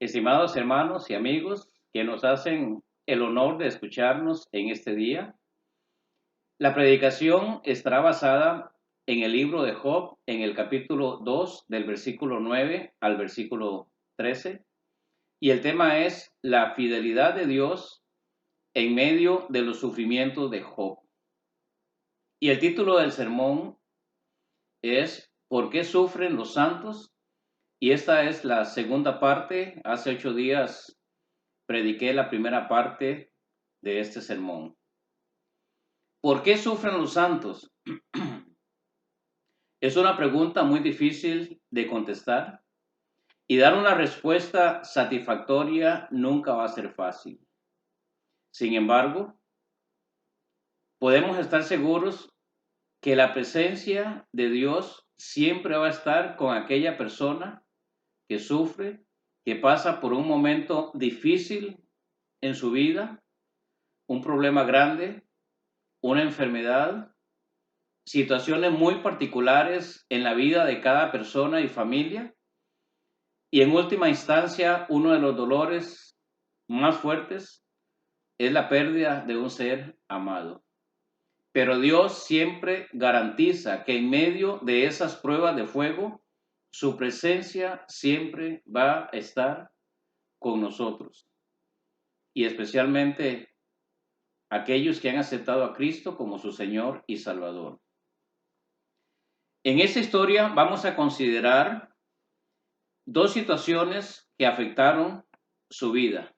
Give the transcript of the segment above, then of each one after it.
Estimados hermanos y amigos que nos hacen el honor de escucharnos en este día, la predicación estará basada en el libro de Job, en el capítulo 2, del versículo 9 al versículo 13, y el tema es la fidelidad de Dios en medio de los sufrimientos de Job. Y el título del sermón es ¿Por qué sufren los santos? Y esta es la segunda parte. Hace 8 días prediqué la primera parte de este sermón. ¿Por qué sufren los santos? Es una pregunta muy difícil de contestar y dar una respuesta satisfactoria nunca va a ser fácil. Sin embargo, podemos estar seguros que la presencia de Dios siempre va a estar con aquella persona que sufre, que pasa por un momento difícil en su vida, un problema grande, una enfermedad, situaciones muy particulares en la vida de cada persona y familia, y en última instancia, uno de los dolores más fuertes es la pérdida de un ser amado. Pero Dios siempre garantiza que en medio de esas pruebas de fuego, su presencia siempre va a estar con nosotros, y especialmente aquellos que han aceptado a Cristo como su Señor y Salvador. En esta historia vamos a considerar dos situaciones que afectaron su vida.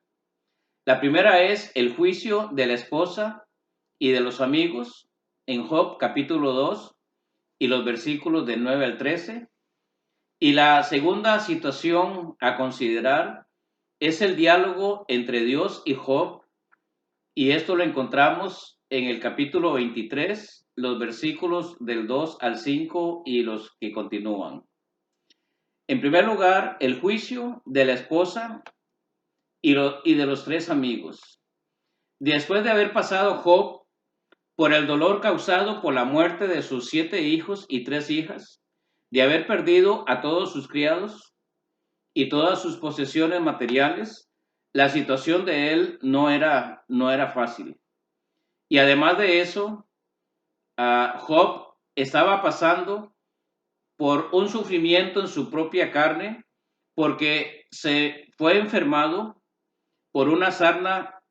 La primera es el juicio de la esposa y de los amigos en Job capítulo 2 y los versículos del 9 al 13. Y la segunda situación a considerar es el diálogo entre Dios y Job, y esto lo encontramos en el capítulo 23, los versículos del 2 al 5 y los que continúan. En primer lugar, el juicio de la esposa y de los tres amigos. Después de haber pasado Job por el dolor causado por la muerte de sus 7 hijos y 3 hijas, de haber perdido a todos sus criados y todas sus posesiones materiales, la situación de él no era fácil. Y además de eso, Job estaba pasando por un sufrimiento en su propia carne, porque se fue enfermado por una sarna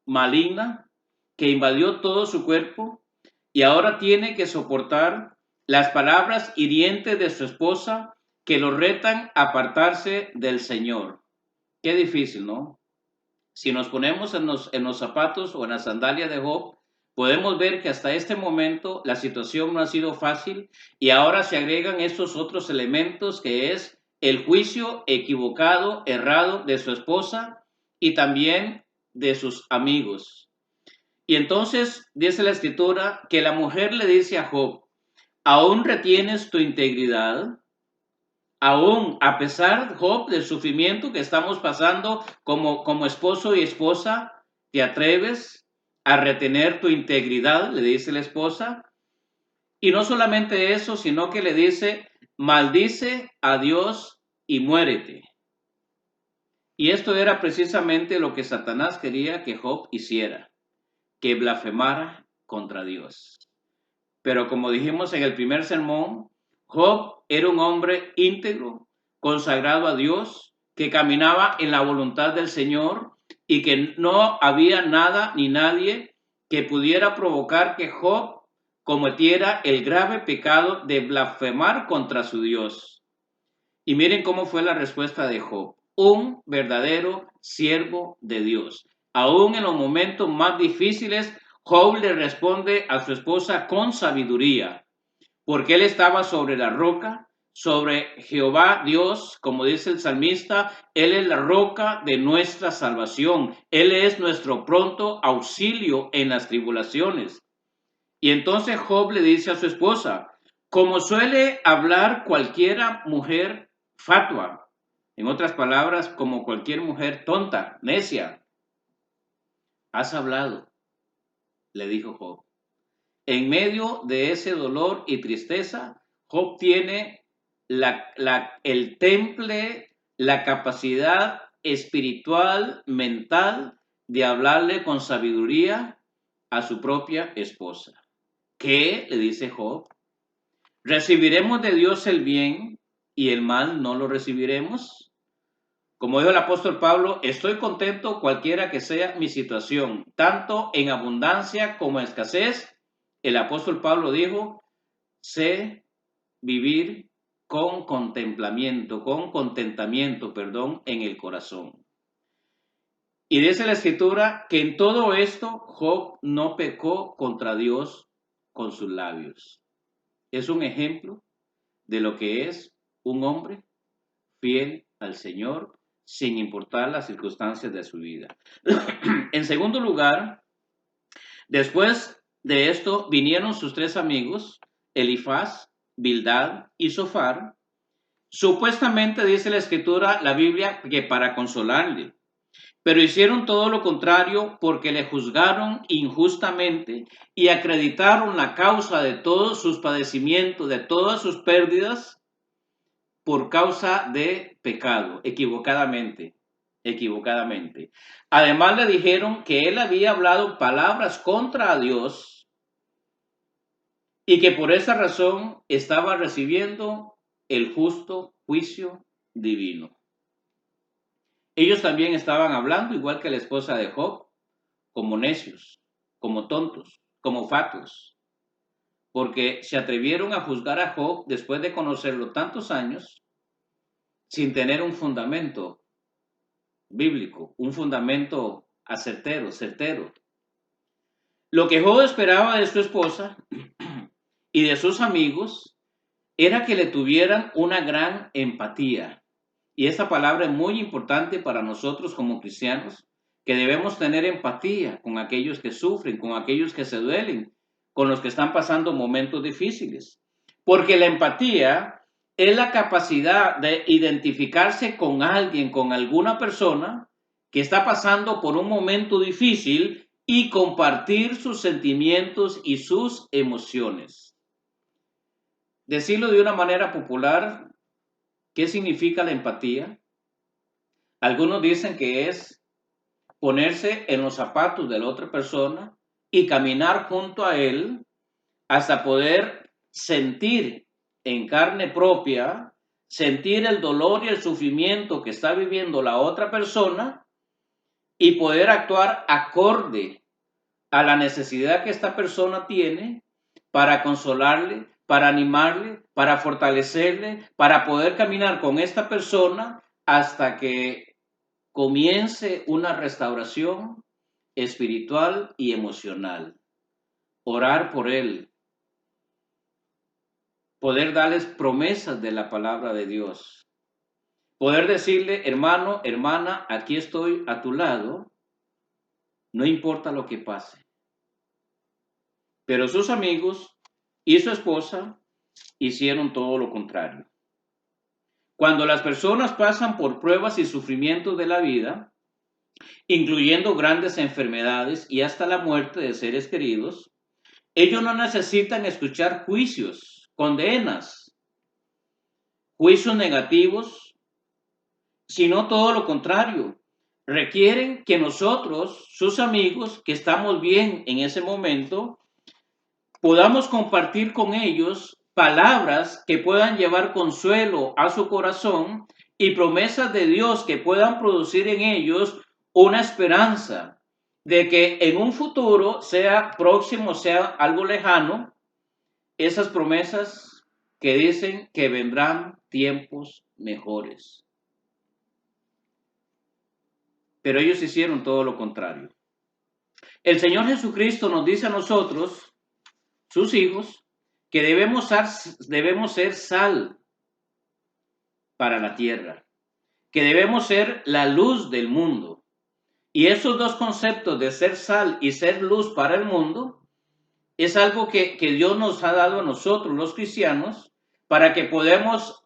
maligna que invadió todo su cuerpo, y ahora tiene que soportar las palabras hirientes de su esposa que lo retan a apartarse del Señor. Qué difícil, ¿no? Si nos ponemos en los zapatos o en las sandalias de Job, podemos ver que hasta este momento la situación no ha sido fácil, y ahora se agregan estos otros elementos, que es el juicio equivocado, errado de su esposa y también de sus amigos. Y entonces dice la escritura que la mujer le dice a Job: ¿aún retienes tu integridad? Aún a pesar, Job, del sufrimiento que estamos pasando como esposo y esposa, ¿te atreves a retener tu integridad?, le dice la esposa. Y no solamente eso, sino que le dice: maldice a Dios y muérete. Y esto era precisamente lo que Satanás quería que Job hiciera, que blasfemara contra Dios. Pero como dijimos en el primer sermón, Job era un hombre íntegro, consagrado a Dios, que caminaba en la voluntad del Señor, y que no había nada ni nadie que pudiera provocar que Job cometiera el grave pecado de blasfemar contra su Dios. Y miren cómo fue la respuesta de Job: un verdadero siervo de Dios. Aún en los momentos más difíciles, Job le responde a su esposa con sabiduría, porque él estaba sobre la roca, sobre Jehová Dios, como dice el salmista. Él es la roca de nuestra salvación. Él es nuestro pronto auxilio en las tribulaciones. Y entonces Job le dice a su esposa, como suele hablar cualquiera mujer fatua, en otras palabras, como cualquier mujer tonta, necia: has hablado, le dijo Job. En medio de ese dolor y tristeza, Job tiene el temple, la capacidad, espiritual, mental, de hablarle con sabiduría a su propia esposa. ¿Qué? Le dice Job. ¿Recibiremos de Dios el bien y el mal no lo recibiremos? Como dijo el apóstol Pablo, estoy contento cualquiera que sea mi situación, tanto en abundancia como en escasez. El apóstol Pablo dijo, sé vivir con contentamiento, en el corazón. Y dice la escritura que en todo esto Job no pecó contra Dios con sus labios. Es un ejemplo de lo que es un hombre fiel al Señor sin importar las circunstancias de su vida. En segundo lugar, después de esto vinieron sus tres amigos, Elifaz, Bildad y Sofar. Supuestamente dice la escritura, la Biblia, que para consolarle, pero hicieron todo lo contrario porque le juzgaron injustamente y acreditaron la causa de todos sus padecimientos, de todas sus pérdidas, por causa de pecado, equivocadamente. Además le dijeron que él había hablado palabras contra Dios y que por esa razón estaba recibiendo el justo juicio divino. Ellos también estaban hablando, igual que la esposa de Job, como necios, como tontos, como fatuos, porque se atrevieron a juzgar a Job después de conocerlo tantos años sin tener un fundamento bíblico, un fundamento certero. Lo que Job esperaba de su esposa y de sus amigos era que le tuvieran una gran empatía. Y esta palabra es muy importante para nosotros como cristianos, que debemos tener empatía con aquellos que sufren, con aquellos que se duelen, con los que están pasando momentos difíciles. Porque la empatía es la capacidad de identificarse con alguien, con alguna persona que está pasando por un momento difícil y compartir sus sentimientos y sus emociones. Decirlo de una manera popular, ¿qué significa la empatía? Algunos dicen que es ponerse en los zapatos de la otra persona y caminar junto a él hasta poder sentir en carne propia, sentir el dolor y el sufrimiento que está viviendo la otra persona y poder actuar acorde a la necesidad que esta persona tiene para consolarle, para animarle, para fortalecerle, para poder caminar con esta persona hasta que comience una restauración espiritual y emocional. Orar por él, poder darles promesas de la palabra de Dios, poder decirle, hermano, hermana, aquí estoy a tu lado, no importa lo que pase. Pero sus amigos y su esposa hicieron todo lo contrario. Cuando las personas pasan por pruebas y sufrimientos de la vida, incluyendo grandes enfermedades y hasta la muerte de seres queridos, ellos no necesitan escuchar juicios, condenas, juicios negativos, sino todo lo contrario. Requieren que nosotros, sus amigos, que estamos bien en ese momento, podamos compartir con ellos palabras que puedan llevar consuelo a su corazón y promesas de Dios que puedan producir en ellos una esperanza de que en un futuro, sea próximo, sea algo lejano, esas promesas que dicen que vendrán tiempos mejores. Pero ellos hicieron todo lo contrario. El Señor Jesucristo nos dice a nosotros, sus hijos, que debemos ser sal para la tierra, que debemos ser la luz del mundo. Y esos dos conceptos de ser sal y ser luz para el mundo es algo que Dios nos ha dado a nosotros, los cristianos, para que podamos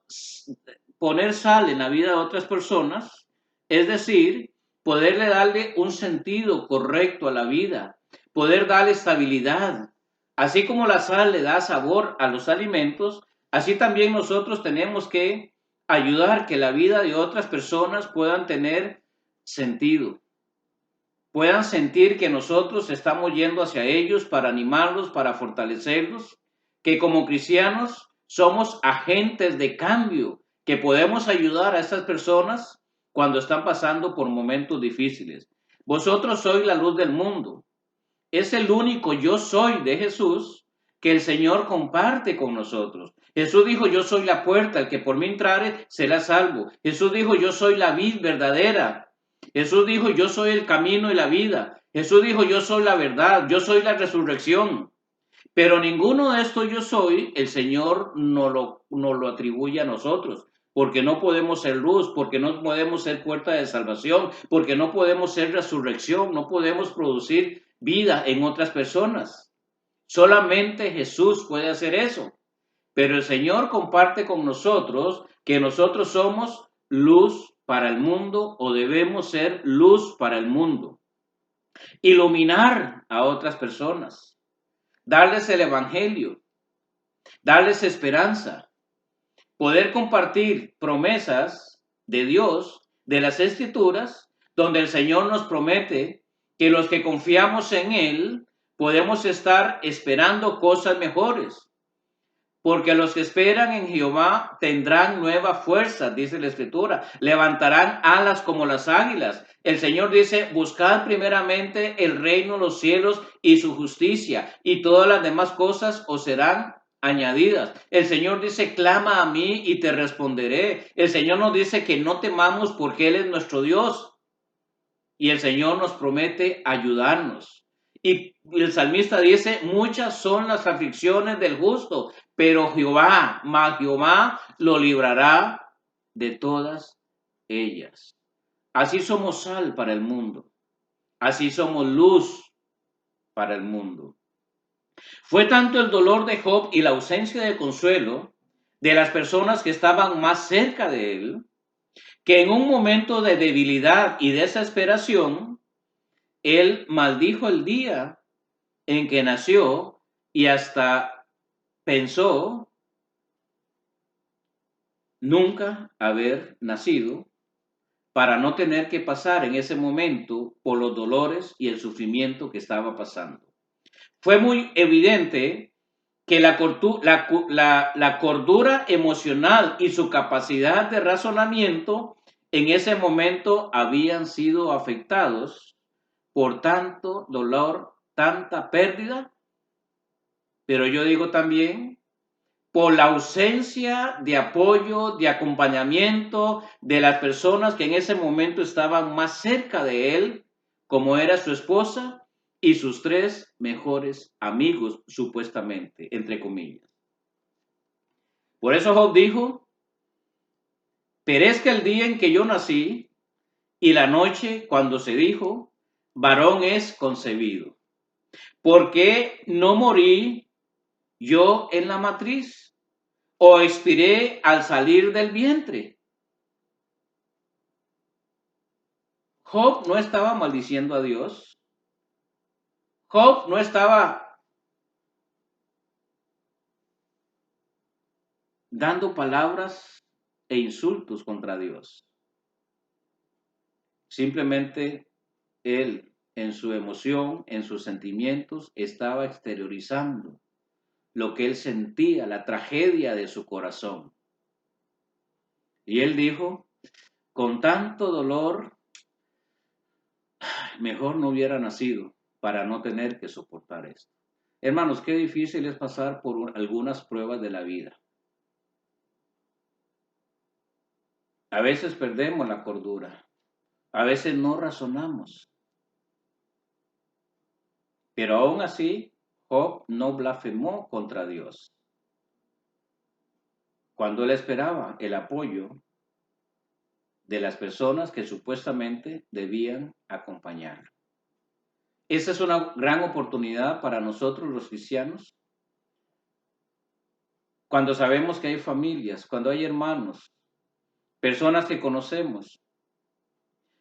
poner sal en la vida de otras personas, es decir, poderle darle un sentido correcto a la vida, poder darle estabilidad. Así como la sal le da sabor a los alimentos, así también nosotros tenemos que ayudar que la vida de otras personas puedan tener sentido, puedan sentir que nosotros estamos yendo hacia ellos para animarlos, para fortalecerlos, que como cristianos somos agentes de cambio, que podemos ayudar a estas personas cuando están pasando por momentos difíciles. Vosotros sois la luz del mundo. Es el único yo soy de Jesús que el Señor comparte con nosotros. Jesús dijo, yo soy la puerta, el que por mí entrare será salvo. Jesús dijo, yo soy la vid verdadera. Jesús dijo, yo soy el camino y la vida. Jesús dijo, yo soy la verdad, yo soy la resurrección. Pero ninguno de estos yo soy, el Señor no lo atribuye a nosotros, porque no podemos ser luz, porque no podemos ser puerta de salvación, porque no podemos ser resurrección, no podemos producir vida en otras personas. Solamente Jesús puede hacer eso. Pero el Señor comparte con nosotros que nosotros somos luz para el mundo o debemos ser luz para el mundo. Iluminar a otras personas, darles el evangelio, darles esperanza, poder compartir promesas de Dios, de las Escrituras, donde el Señor nos promete que los que confiamos en Él podemos estar esperando cosas mejores. Porque los que esperan en Jehová tendrán nueva fuerza, dice la Escritura, levantarán alas como las águilas. El Señor dice, buscad primeramente el reino, los cielos y su justicia, y todas las demás cosas os serán añadidas. El Señor dice, clama a mí y te responderé. El Señor nos dice que no temamos porque Él es nuestro Dios. Y el Señor nos promete ayudarnos. Y el salmista dice, muchas son las aflicciones del justo, pero Jehová lo librará de todas ellas. Así somos sal para el mundo. Así somos luz para el mundo. Fue tanto el dolor de Job y la ausencia de consuelo de las personas que estaban más cerca de él, que en un momento de debilidad y desesperación, él maldijo el día en que nació y hasta pensó nunca haber nacido para no tener que pasar en ese momento por los dolores y el sufrimiento que estaba pasando. Fue muy evidente que la cordura emocional y su capacidad de razonamiento en ese momento habían sido afectados por tanto dolor, tanta pérdida, pero yo digo también por la ausencia de apoyo, de acompañamiento de las personas que en ese momento estaban más cerca de él, como era su esposa y sus 3 mejores amigos, supuestamente, entre comillas. Por eso Job dijo, perezca el día en que yo nací y la noche cuando se dijo, varón es concebido. ¿Por qué no morí yo en la matriz o expiré al salir del vientre? Job no estaba maldiciendo a Dios. Job no estaba dando palabras e insultos contra Dios. Simplemente él, en su emoción, en sus sentimientos, estaba exteriorizando lo que él sentía, la tragedia de su corazón. Y él dijo, con tanto dolor, mejor no hubiera nacido para no tener que soportar esto. Hermanos, qué difícil es pasar por algunas pruebas de la vida. A veces perdemos la cordura, a veces no razonamos. Pero aún así, Job no blasfemó contra Dios. Cuando él esperaba el apoyo de las personas que supuestamente debían acompañarlo. Esa es una gran oportunidad para nosotros los cristianos. Cuando sabemos que hay familias, cuando hay hermanos, personas que conocemos,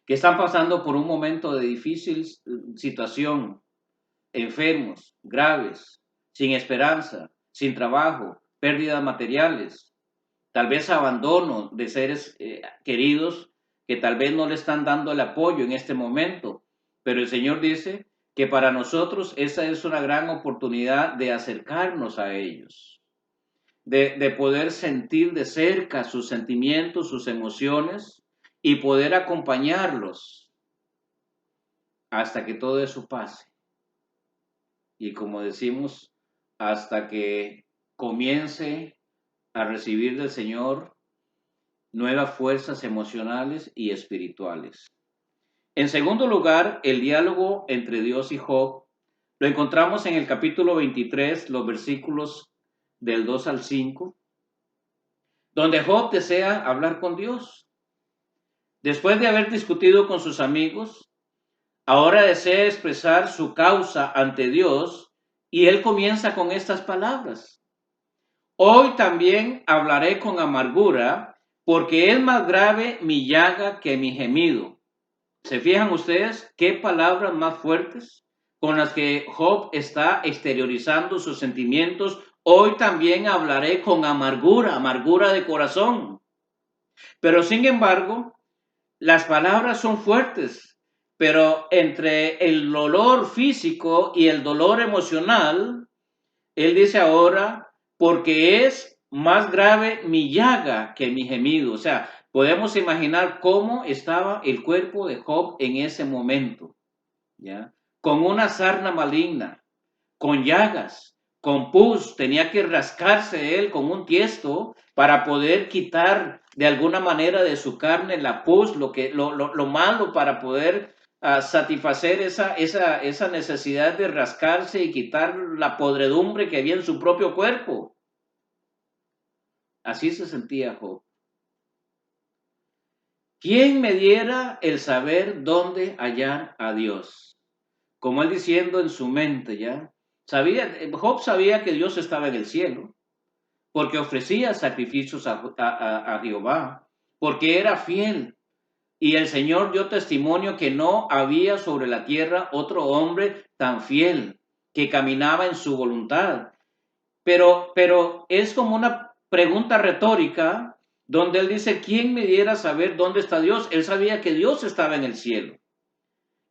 que están pasando por un momento de difícil situación, enfermos, graves, sin esperanza, sin trabajo, pérdidas materiales, tal vez abandono de seres queridos que tal vez no le están dando el apoyo en este momento, pero el Señor dice que para nosotros esa es una gran oportunidad de acercarnos a ellos, de poder sentir de cerca sus sentimientos, sus emociones y poder acompañarlos hasta que todo eso pase. Y como decimos, hasta que comience a recibir del Señor nuevas fuerzas emocionales y espirituales. En segundo lugar, el diálogo entre Dios y Job lo encontramos en el capítulo 23, los versículos del 2 al 5, donde Job desea hablar con Dios. Después de haber discutido con sus amigos, ahora desea expresar su causa ante Dios y él comienza con estas palabras. Hoy también hablaré con amargura, porque es más grave mi llaga que mi gemido. ¿Se fijan ustedes qué palabras más fuertes con las que Job está exteriorizando sus sentimientos? Hoy también hablaré con amargura, amargura de corazón. Pero sin embargo, las palabras son fuertes, pero entre el dolor físico y el dolor emocional, él dice ahora, porque es más grave mi llaga que mi gemido. O sea, podemos imaginar cómo estaba el cuerpo de Job en ese momento, ¿ya? Con una sarna maligna, con llagas, con pus, tenía que rascarse él con un tiesto para poder quitar de alguna manera de su carne la pus, lo malo para poder satisfacer esa necesidad de rascarse y quitar la podredumbre que había en su propio cuerpo. Así se sentía Job. ¿Quién me diera el saber dónde hallar a Dios? Como él diciendo en su mente, ¿ya? Job sabía que Dios estaba en el cielo, porque ofrecía sacrificios a Jehová, porque era fiel. Y el Señor dio testimonio que no había sobre la tierra otro hombre tan fiel, que caminaba en su voluntad. Pero es como una pregunta retórica, donde él dice, ¿quién me diera saber dónde está Dios? Él sabía que Dios estaba en el cielo.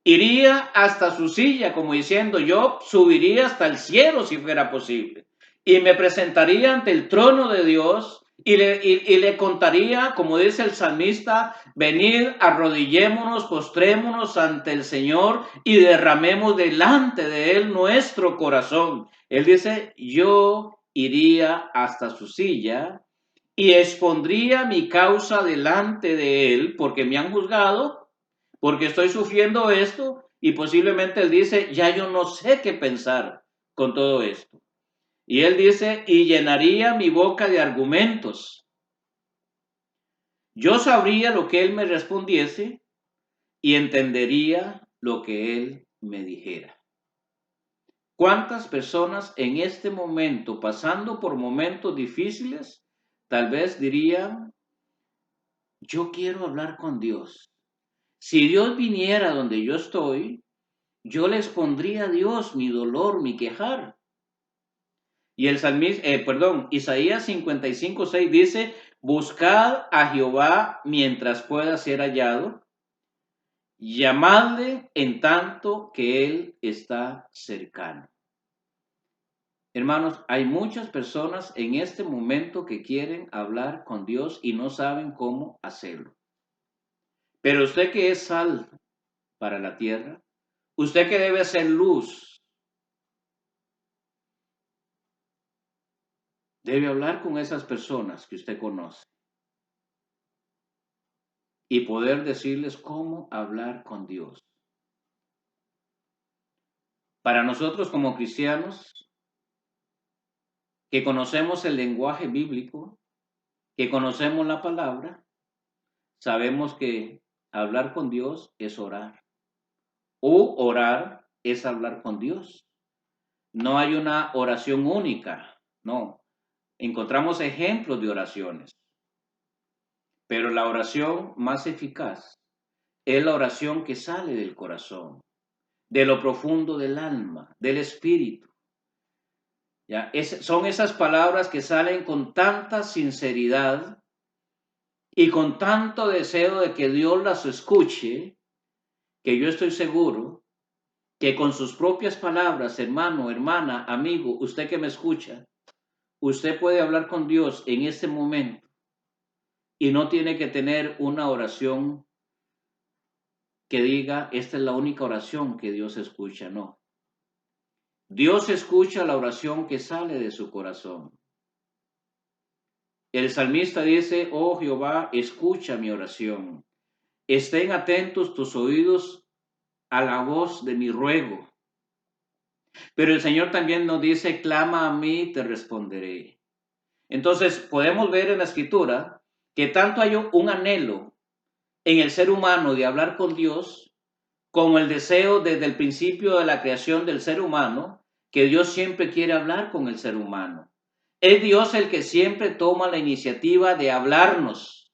Iría hasta su silla, como diciendo, yo subiría hasta el cielo si fuera posible. Y me presentaría ante el trono de Dios y le contaría, como dice el salmista, venid, arrodillémonos, postrémonos ante el Señor y derramemos delante de Él nuestro corazón. Él dice, yo iría hasta su silla y expondría mi causa delante de Él porque me han juzgado, porque estoy sufriendo esto y posiblemente él dice, ya yo no sé qué pensar con todo esto. Y él dice, y llenaría mi boca de argumentos. Yo sabría lo que él me respondiese y entendería lo que él me dijera. ¿Cuántas personas en este momento, pasando por momentos difíciles, tal vez dirían, yo quiero hablar con Dios? Si Dios viniera donde yo estoy, yo les pondría a Dios mi dolor, mi quejar. Y el salmista, Isaías 55:6 dice, buscad a Jehová mientras pueda ser hallado, llamadle en tanto que él está cercano. Hermanos, hay muchas personas en este momento que quieren hablar con Dios y no saben cómo hacerlo. Pero usted que es sal para la tierra, usted que debe ser luz, debe hablar con esas personas que usted conoce y poder decirles cómo hablar con Dios. Para nosotros como cristianos, que conocemos el lenguaje bíblico, que conocemos la palabra, sabemos que hablar con Dios es orar. O orar es hablar con Dios. No hay una oración única, no. Encontramos ejemplos de oraciones. Pero la oración más eficaz es la oración que sale del corazón, de lo profundo del alma, del espíritu. ¿Ya? Son esas palabras que salen con tanta sinceridad y con tanto deseo de que Dios las escuche, que yo estoy seguro que con sus propias palabras, hermano, hermana, amigo, usted que me escucha, usted puede hablar con Dios en este momento y no tiene que tener una oración que diga, esta es la única oración que Dios escucha, no. Dios escucha la oración que sale de su corazón. El salmista dice, oh Jehová, escucha mi oración. Estén atentos tus oídos a la voz de mi ruego. Pero el Señor también nos dice, clama a mí, te responderé. Entonces podemos ver en la escritura que tanto hay un anhelo en el ser humano de hablar con Dios, como el deseo desde el principio de la creación del ser humano, que Dios siempre quiere hablar con el ser humano. Es Dios el que siempre toma la iniciativa de hablarnos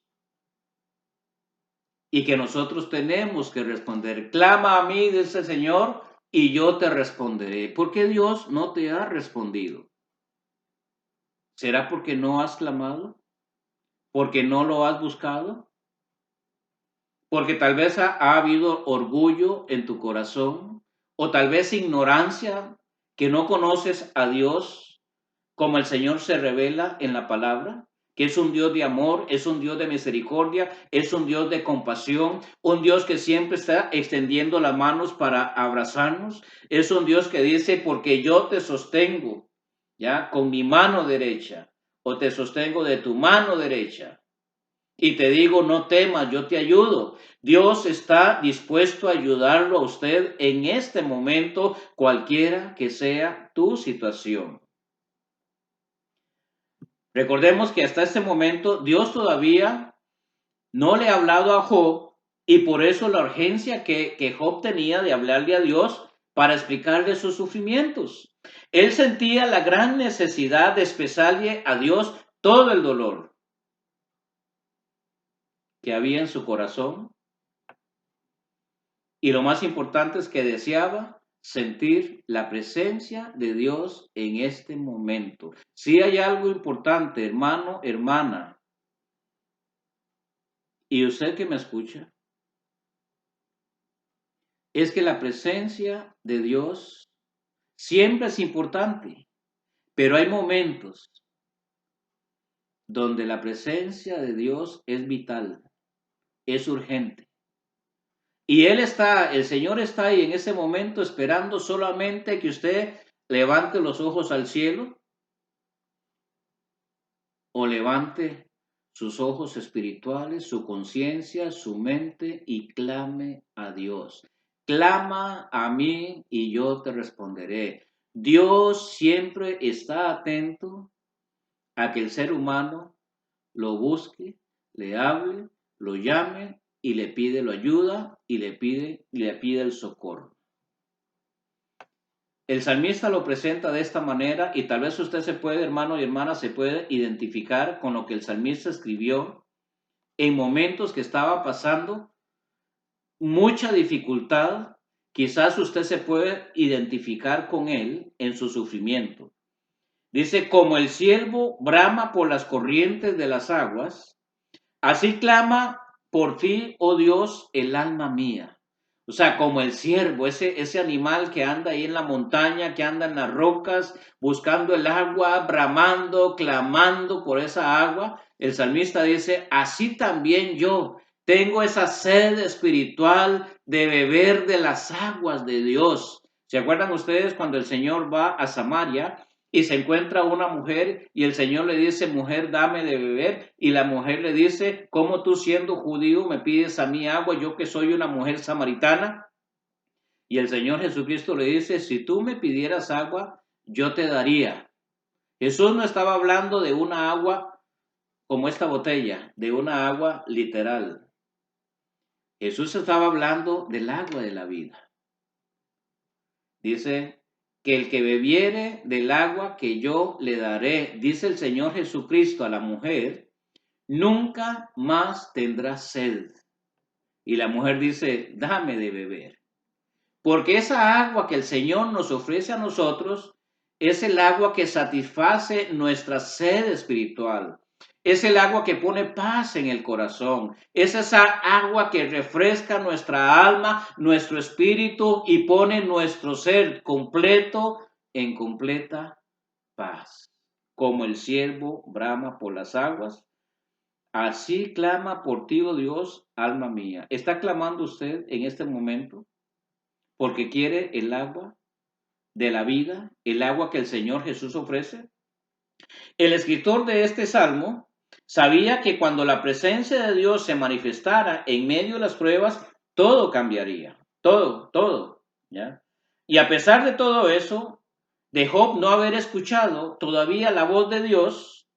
y que nosotros tenemos que responder. Clama a mí, dice el Señor, y yo te responderé. ¿Por qué Dios no te ha respondido? ¿Será porque no has clamado? ¿Porque no lo has buscado? Porque tal vez ha habido orgullo en tu corazón, o tal vez ignorancia, que no conoces a Dios como el Señor se revela en la palabra, que es un Dios de amor, es un Dios de misericordia, es un Dios de compasión, un Dios que siempre está extendiendo las manos para abrazarnos, es un Dios que dice, porque yo te sostengo, ya, con mi mano derecha, o te sostengo de tu mano derecha. Y te digo, no temas, yo te ayudo. Dios está dispuesto a ayudarlo a usted en este momento, cualquiera que sea tu situación. Recordemos que hasta este momento Dios todavía no le ha hablado a Job y por eso la urgencia que Job tenía de hablarle a Dios para explicarle sus sufrimientos. Él sentía la gran necesidad de expresarle a Dios todo el dolor que había en su corazón. Y lo más importante es que deseaba sentir la presencia de Dios en este momento. Si hay algo importante, hermano, hermana, y usted que me escucha, es que la presencia de Dios siempre es importante, pero hay momentos donde la presencia de Dios es vital, es urgente. Y el Señor está ahí en ese momento esperando solamente que usted levante los ojos al cielo o levante sus ojos espirituales, su conciencia, su mente y clame a Dios. Clama a mí y yo te responderé. Dios siempre está atento a que el ser humano lo busque, le hable, lo llame y le pide la ayuda y le pide el socorro. El salmista lo presenta de esta manera y tal vez usted se puede, hermano y hermana, se puede identificar con lo que el salmista escribió en momentos que estaba pasando mucha dificultad. Quizás usted se puede identificar con él en su sufrimiento. Dice, como el ciervo brama por las corrientes de las aguas, así clama por ti, oh Dios, el alma mía. O sea, como el ciervo, ese animal que anda ahí en la montaña, que anda en las rocas, buscando el agua, bramando, clamando por esa agua. El salmista dice, así también yo tengo esa sed espiritual de beber de las aguas de Dios. ¿Se acuerdan ustedes cuando el Señor va a Samaria y se encuentra una mujer y el Señor le dice, mujer, dame de beber? Y la mujer le dice, ¿cómo tú siendo judío me pides a mí agua, yo que soy una mujer samaritana? Y el Señor Jesucristo le dice, si tú me pidieras agua, yo te daría. Jesús no estaba hablando de una agua como esta botella, de una agua literal. Jesús estaba hablando del agua de la vida. Dice, que el que bebiere del agua que yo le daré, dice el Señor Jesucristo a la mujer, nunca más tendrá sed. Y la mujer dice, dame de beber. Porque esa agua que el Señor nos ofrece a nosotros es el agua que satisface nuestra sed espiritual. Es el agua que pone paz en el corazón. Es esa agua que refresca nuestra alma, nuestro espíritu y pone nuestro ser completo en completa paz. Como el siervo brama por las aguas, así clama por ti, oh Dios, alma mía. ¿Está clamando usted en este momento porque quiere el agua de la vida, el agua que el Señor Jesús ofrece? El escritor de este salmo sabía que cuando la presencia de Dios se manifestara en medio de las pruebas, todo cambiaría, todo, ¿ya? Y a pesar de todo eso, de Job no haber escuchado todavía la voz de Dios,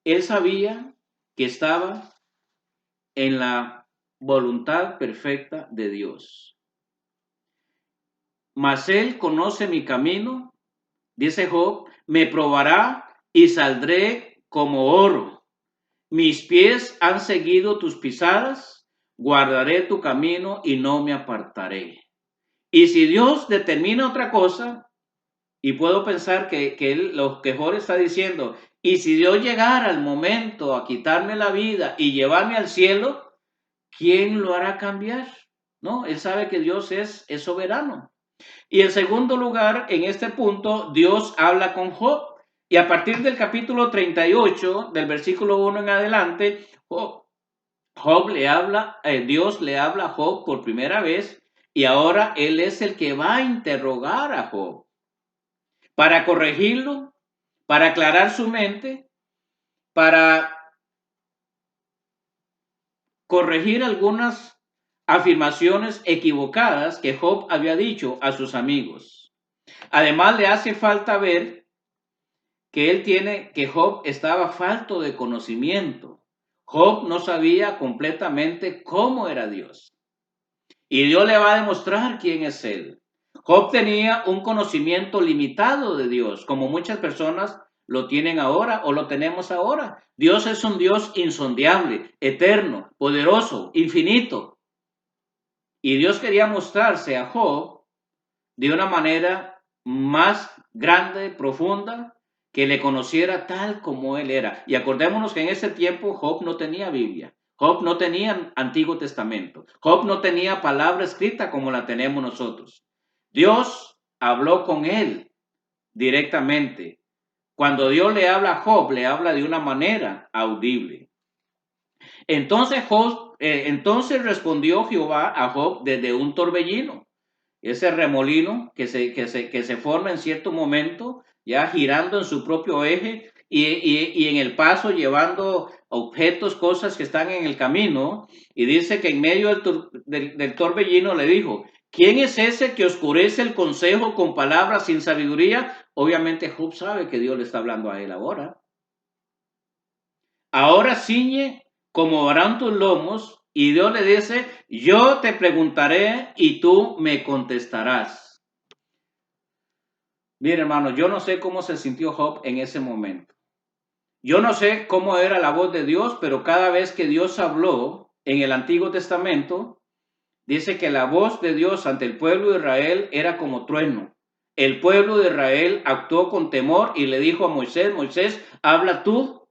él sabía que estaba en la voluntad perfecta de Dios. Mas él conoce mi camino, dice Job, me probará y saldré como oro. Mis pies han seguido tus pisadas, guardaré tu camino y no me apartaré. Y si Dios determina otra cosa, y puedo pensar lo que Job está diciendo, y si Dios llegara al momento a quitarme la vida y llevarme al cielo, ¿quién lo hará cambiar? No, él sabe que Dios es soberano. Y en segundo lugar, en este punto, Dios habla con Job. Y a partir del capítulo 38, del versículo 1 en adelante, Dios le habla a Job por primera vez y ahora él es el que va a interrogar a Job para corregirlo, para aclarar su mente, para corregir algunas afirmaciones equivocadas que Job había dicho a sus amigos. Además, le hace falta ver que Job estaba falto de conocimiento. Job no sabía completamente cómo era Dios. Y Dios le va a demostrar quién es él. Job tenía un conocimiento limitado de Dios, como muchas personas lo tienen ahora o lo tenemos ahora. Dios es un Dios insondable, eterno, poderoso, infinito. Y Dios quería mostrarse a Job de una manera más grande, profunda, que le conociera tal como él era. Y acordémonos que en ese tiempo Job no tenía Biblia. Job no tenía Antiguo Testamento. Job no tenía palabra escrita como la tenemos nosotros. Dios habló con él directamente. Cuando Dios le habla a Job, le habla de una manera audible. Entonces respondió Jehová a Job desde un torbellino. Ese remolino que se forma en cierto momento, ya girando en su propio eje y en el paso llevando objetos, cosas que están en el camino. Y dice que en medio del torbellino le dijo, ¿quién es ese que oscurece el consejo con palabras sin sabiduría? Obviamente Job sabe que Dios le está hablando a él ahora. Ahora ciñe como varán tus lomos, y Dios le dice, yo te preguntaré y tú me contestarás. Mire, hermano, yo no sé cómo se sintió Job en ese momento. Yo no sé cómo era la voz de Dios, pero cada vez que Dios habló en el Antiguo Testamento, dice que la voz de Dios ante el pueblo de Israel era como trueno. El pueblo de Israel actuó con temor y le dijo a Moisés, Moisés, habla tú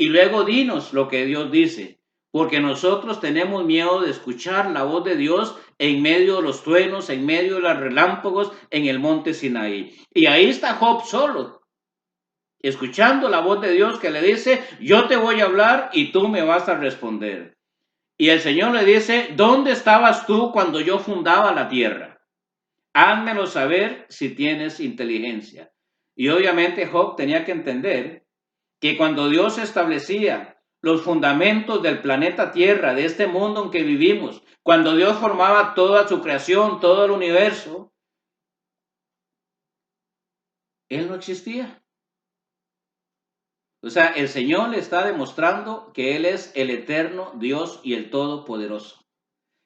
y luego dinos lo que Dios dice, porque nosotros tenemos miedo de escuchar la voz de Dios en medio de los truenos, en medio de los relámpagos, en el monte Sinaí. Y ahí está Job solo, escuchando la voz de Dios que le dice, yo te voy a hablar y tú me vas a responder. Y el Señor le dice, ¿dónde estabas tú cuando yo fundaba la tierra? Házmelo saber si tienes inteligencia. Y obviamente Job tenía que entender que cuando Dios establecía los fundamentos del planeta Tierra, de este mundo en que vivimos, cuando Dios formaba toda su creación, todo el universo, Él no existía. O sea, el Señor le está demostrando que Él es el eterno Dios y el Todopoderoso.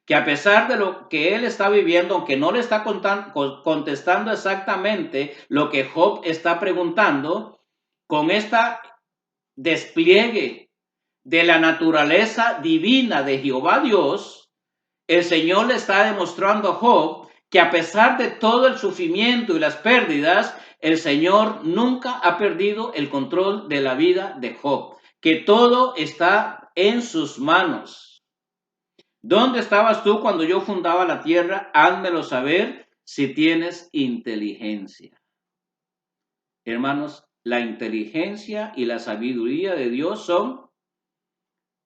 Que a pesar de lo que Él está viviendo, aunque no le está contestando exactamente lo que Job está preguntando, con esta despliegue de la naturaleza divina de Jehová Dios, el Señor le está demostrando a Job que a pesar de todo el sufrimiento y las pérdidas, el Señor nunca ha perdido el control de la vida de Job. que todo está en sus manos. ¿Dónde estabas tú cuando yo fundaba la tierra? Házmelo saber si tienes inteligencia. Hermanos, la inteligencia y la sabiduría de Dios son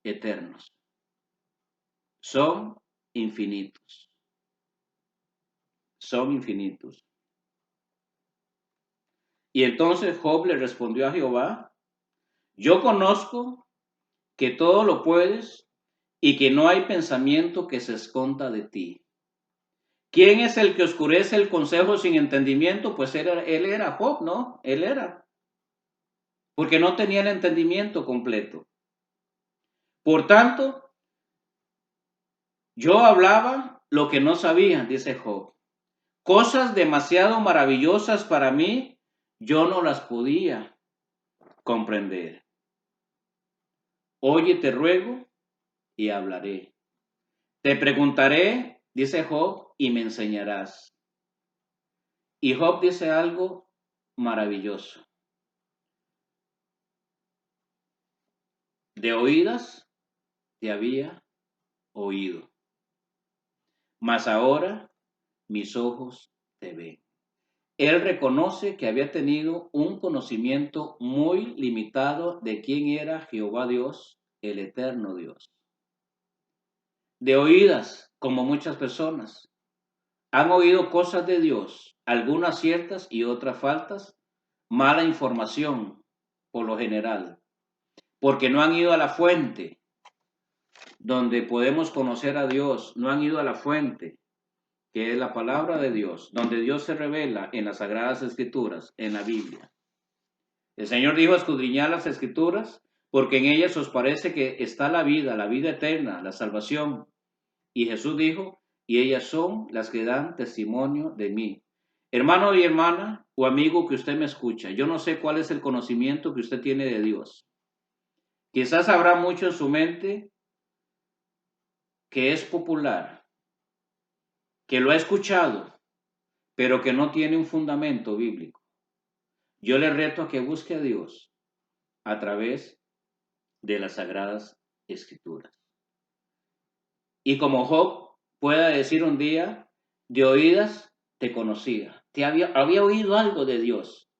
eternos, son infinitos, son infinitos. Y entonces Job le respondió a Jehová: yo conozco que todo lo puedes y que no hay pensamiento que se esconda de ti. ¿Quién es el que oscurece el consejo sin entendimiento? Pues él era Job, ¿no? Él era. Porque no tenía el entendimiento completo. Por tanto, yo hablaba lo que no sabía, dice Job. Cosas demasiado maravillosas para mí, yo no las podía comprender. Oye, te ruego y hablaré. Te preguntaré, dice Job, y me enseñarás. Y Job dice algo maravilloso. De oídas te había oído, mas ahora mis ojos te ven. Él reconoce que había tenido un conocimiento muy limitado de quién era Jehová Dios, el eterno Dios. De oídas, como muchas personas, han oído cosas de Dios, algunas ciertas y otras faltas, mala información por lo general, porque no han ido a la fuente donde podemos conocer a Dios, no han ido a la fuente que es la palabra de Dios, donde Dios se revela en las Sagradas Escrituras, en la Biblia. El Señor dijo: escudriñad las Escrituras, porque en ellas os parece que está la vida eterna, la salvación. Y Jesús dijo: y ellas son las que dan testimonio de mí. Hermano y hermana, o amigo que usted me escucha, yo no sé cuál es el conocimiento que usted tiene de Dios. Quizás habrá mucho en su mente que es popular, que lo ha escuchado, pero que no tiene un fundamento bíblico. Yo le reto a que busque a Dios a través de las Sagradas Escrituras. Y como Job pueda decir un día: de oídas te conocía, había oído algo de Dios,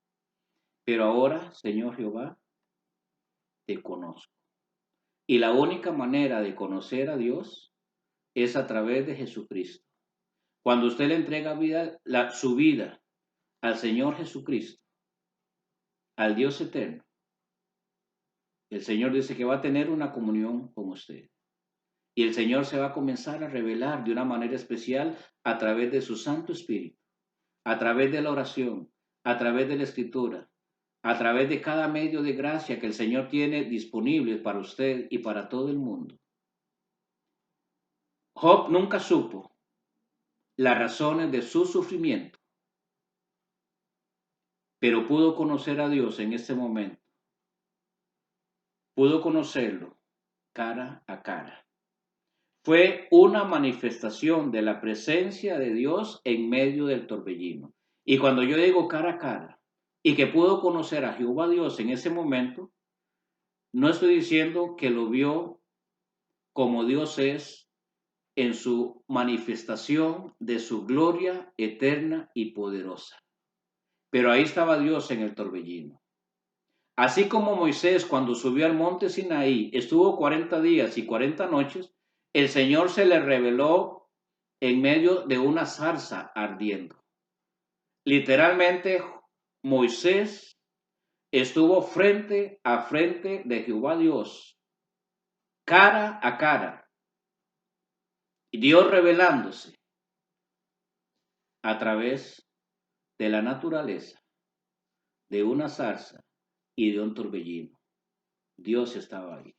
pero ahora, Señor Jehová, te conozco. Y la única manera de conocer a Dios es a través de Jesucristo. Cuando usted le entrega su vida al Señor Jesucristo, al Dios eterno, el Señor dice que va a tener una comunión con usted. Y el Señor se va a comenzar a revelar de una manera especial a través de su Santo Espíritu, a través de la oración, a través de la Escritura, a través de cada medio de gracia que el Señor tiene disponible para usted y para todo el mundo. Job nunca supo las razones de su sufrimiento, pero pudo conocer a Dios en ese momento. Pudo conocerlo cara a cara. Fue una manifestación de la presencia de Dios en medio del torbellino. Y cuando yo digo cara a cara, y que pudo conocer a Jehová Dios en ese momento, no estoy diciendo que lo vio como Dios es en su manifestación de su gloria eterna y poderosa. Pero ahí estaba Dios en el torbellino. Así como Moisés, cuando subió al monte Sinaí, estuvo 40 días y 40 noches, el Señor se le reveló en medio de una zarza ardiendo. Literalmente, Moisés estuvo frente a frente de Jehová Dios, cara a cara, y Dios revelándose a través de la naturaleza, de una zarza y de un torbellino. Dios estaba ahí.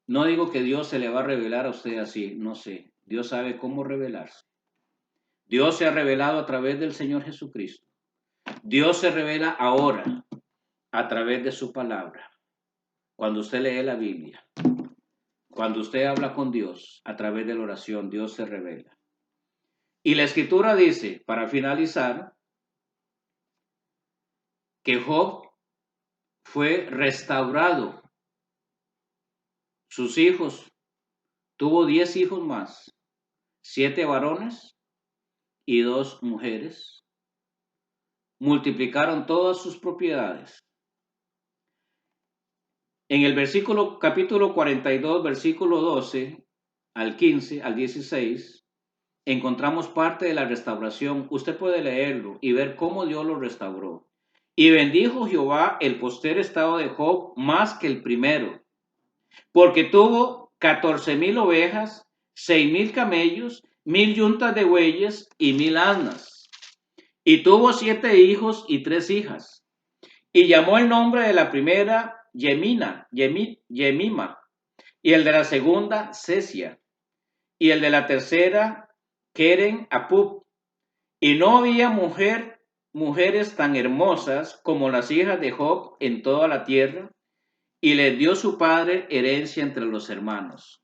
No digo que Dios se le va a revelar a usted así, no sé. Dios sabe cómo revelarse. Dios se ha revelado a través del Señor Jesucristo. Dios se revela ahora a través de su palabra. Cuando usted lee la Biblia, cuando usted habla con Dios a través de la oración, Dios se revela. Y la Escritura dice, para finalizar, que Job fue restaurado sus hijos, tuvo 10 hijos más, 7 varones y 2 mujeres. Multiplicaron todas sus propiedades. En el capítulo 42, versículo 12 al 15, al 16, encontramos parte de la restauración. Usted puede leerlo y ver cómo Dios lo restauró. Y bendijo Jehová el postrer estado de Job más que el primero, porque tuvo 14,000 ovejas, 6,000 camellos, 1,000 yuntas de bueyes y 1,000 asnas. Y tuvo 7 hijos y 3 hijas. Y llamó el nombre de la primera Yemima, y el de la segunda Sesia, y el de la tercera Keren Apub. Y no había mujeres tan hermosas como las hijas de Job en toda la tierra, y les dio su padre herencia entre los hermanos.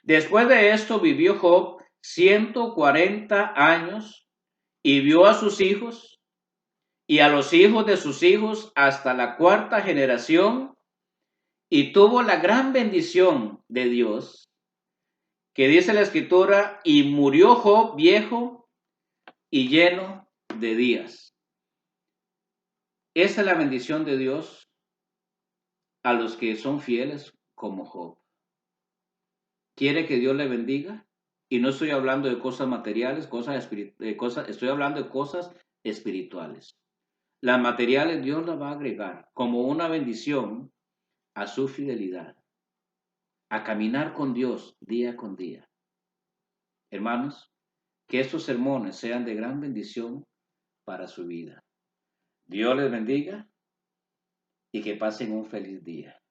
Después de esto vivió Job 140 años y vio a sus hijos y a los hijos de sus hijos hasta la 4ª generación, y tuvo la gran bendición de Dios, que dice la escritura, y murió Job viejo y lleno de días. Esa es la bendición de Dios a los que son fieles como Job. ¿Quiere que Dios le bendiga? Y no estoy hablando de cosas materiales, estoy hablando de cosas espirituales. Las materiales Dios las va a agregar como una bendición a su fidelidad, a caminar con Dios día con día. Hermanos, que estos sermones sean de gran bendición para su vida. Dios les bendiga y que pasen un feliz día.